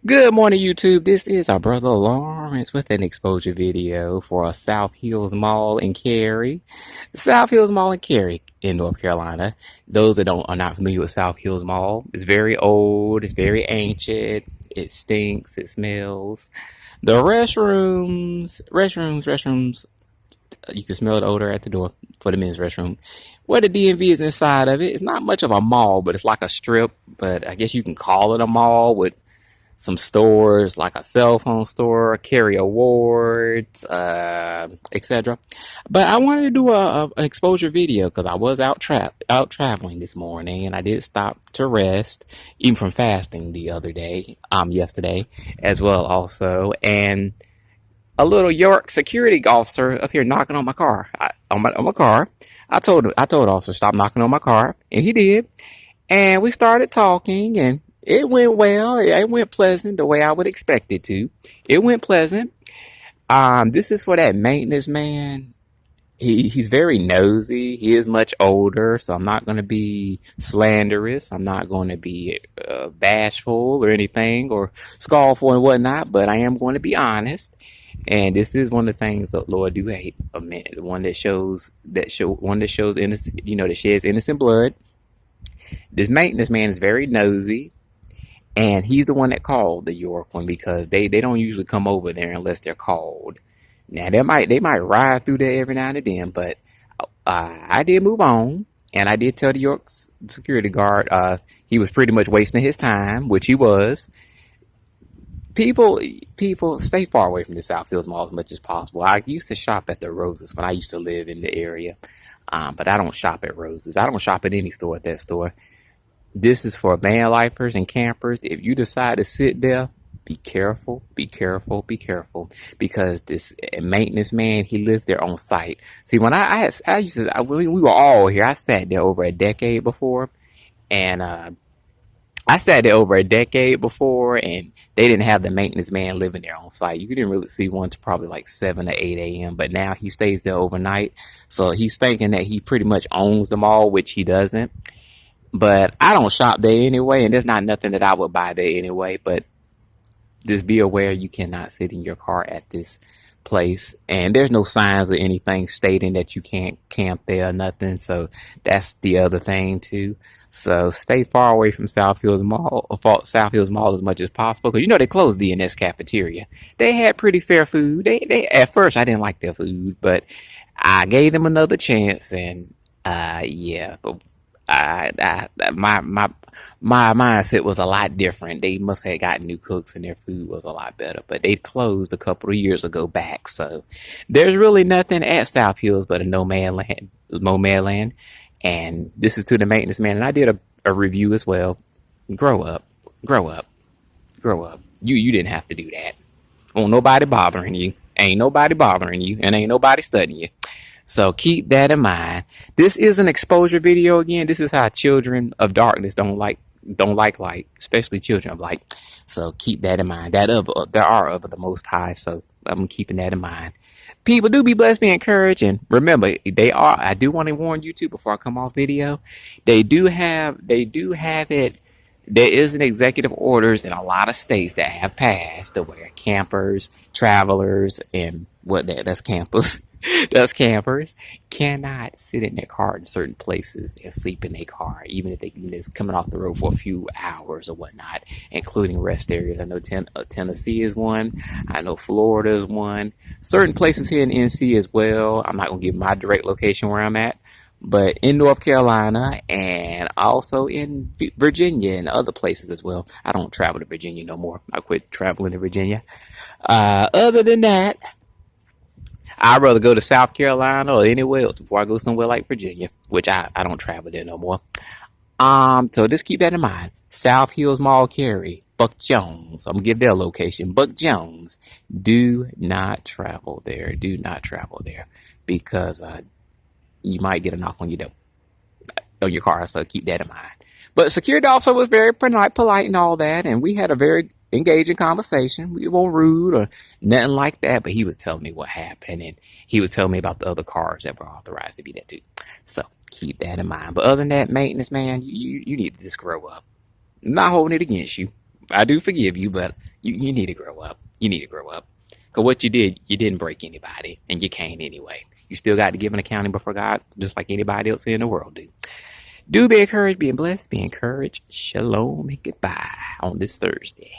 Good morning, YouTube. This is our brother Lawrence with an exposure video for South Hills Mall in Cary. South Hills Mall in Cary in North Carolina. Those that are not familiar with South Hills Mall, it's very old, it's very ancient, it stinks, it smells. The restrooms, you can smell the odor at the door for the men's restroom. Where the DMV is inside of it, it's not much of a mall, but it's like a strip, but I guess you can call it a mall with some stores like a cell phone store, Cary Awards, etc. But I wanted to do an exposure video because I was out traveling this morning, and I did stop to rest, even from fasting the other day, yesterday, as well also, and a little York security officer up here knocking on my car, on my car. I told officer stop knocking on my car, and he did, and we started talking and. It went well. It went pleasant the way I would expect it to. It went pleasant. This is for that maintenance man. He's very nosy. He is much older, so I'm not going to be slanderous. I'm not going to be bashful or anything or scornful and whatnot. But I am going to be honest. And this is one of the things that Lord do hate. A man, one that shows innocent, that sheds innocent blood. This maintenance man is very nosy. And he's the one that called the York one because they don't usually come over there unless they're called. Now they might ride through there every now and then, but I did move on, and I did tell the York security guard he was pretty much wasting his time, which he was. People stay far away from the South Hills Mall as much as possible. I used to shop at the Roses when I used to live in the area, but I don't shop at Roses. I don't shop at any store at that store. This is for van lifers and campers. If you decide to sit there, be careful, be careful, be careful, because this maintenance man, he lives there on site. See, when when we were all here, I sat there over a decade before, and they didn't have the maintenance man living there on site. You didn't really see one until probably like 7 or 8 a.m. But now he stays there overnight, so he's thinking that he pretty much owns the mall, which he doesn't. But I don't shop there anyway, and there's not nothing that I would buy there anyway. But just be aware you cannot sit in your car at this place. And there's no signs or anything stating that you can't camp there or nothing. So that's the other thing too. So stay far away from South Hills Mall as much as possible. Because they closed D S Cafeteria. They had pretty fair food. They at first I didn't like their food, but I gave them another chance, and yeah, but my mindset was a lot different. They must have got new cooks and their food was a lot better, but they closed a couple of years ago back. So there's really nothing at South Hills but a no man land. And this is to the maintenance man. And I did a review as well. Grow up. You didn't have to do that. Won't nobody bothering you. Ain't nobody bothering you, and ain't nobody studying you. So keep that in mind. This is an exposure video again. This is how children of darkness don't like light, especially children of light. So keep that in mind. There are of the Most High, so I'm keeping that in mind. People, do be blessed, be encouraged, and remember, I do want to warn you too before I come off video. They do have it. There is an executive orders in a lot of states that have passed to where campers, travelers, and that's campers. Thus, campers cannot sit in their car in certain places. They'll sleep in their car, even if it's coming off the road for a few hours or whatnot, including rest areas. I know Tennessee is one. I know Florida is one. Certain places here in NC as well. I'm not going to give my direct location where I'm at, but in North Carolina and also in Virginia and other places as well. I don't travel to Virginia no more. I quit traveling to Virginia. Other than that, I'd rather go to South Carolina or anywhere else before I go somewhere like Virginia, which I don't travel there no more. So just keep that in mind. South Hills Mall, Cary, Buck Jones. I'm gonna give their location. Buck Jones. Do not travel there. Do not travel there because you might get a knock on your door, on your car. So keep that in mind. But security officer was very polite and all that, and we had a very engaging conversation. We weren't rude or nothing like that, but he was telling me what happened, and he was telling me about the other cars that were authorized to be there too. So keep that in mind. But other than that, maintenance man, you need to just grow up. I'm not holding it against you, I do forgive you, but you need to grow up. You need to grow up. Because what you didn't break anybody, and you can't anyway. You still got to give an accounting before God, just like anybody else in the world do. Do be encouraged, being blessed, be encouraged. Shalom and goodbye on this Thursday.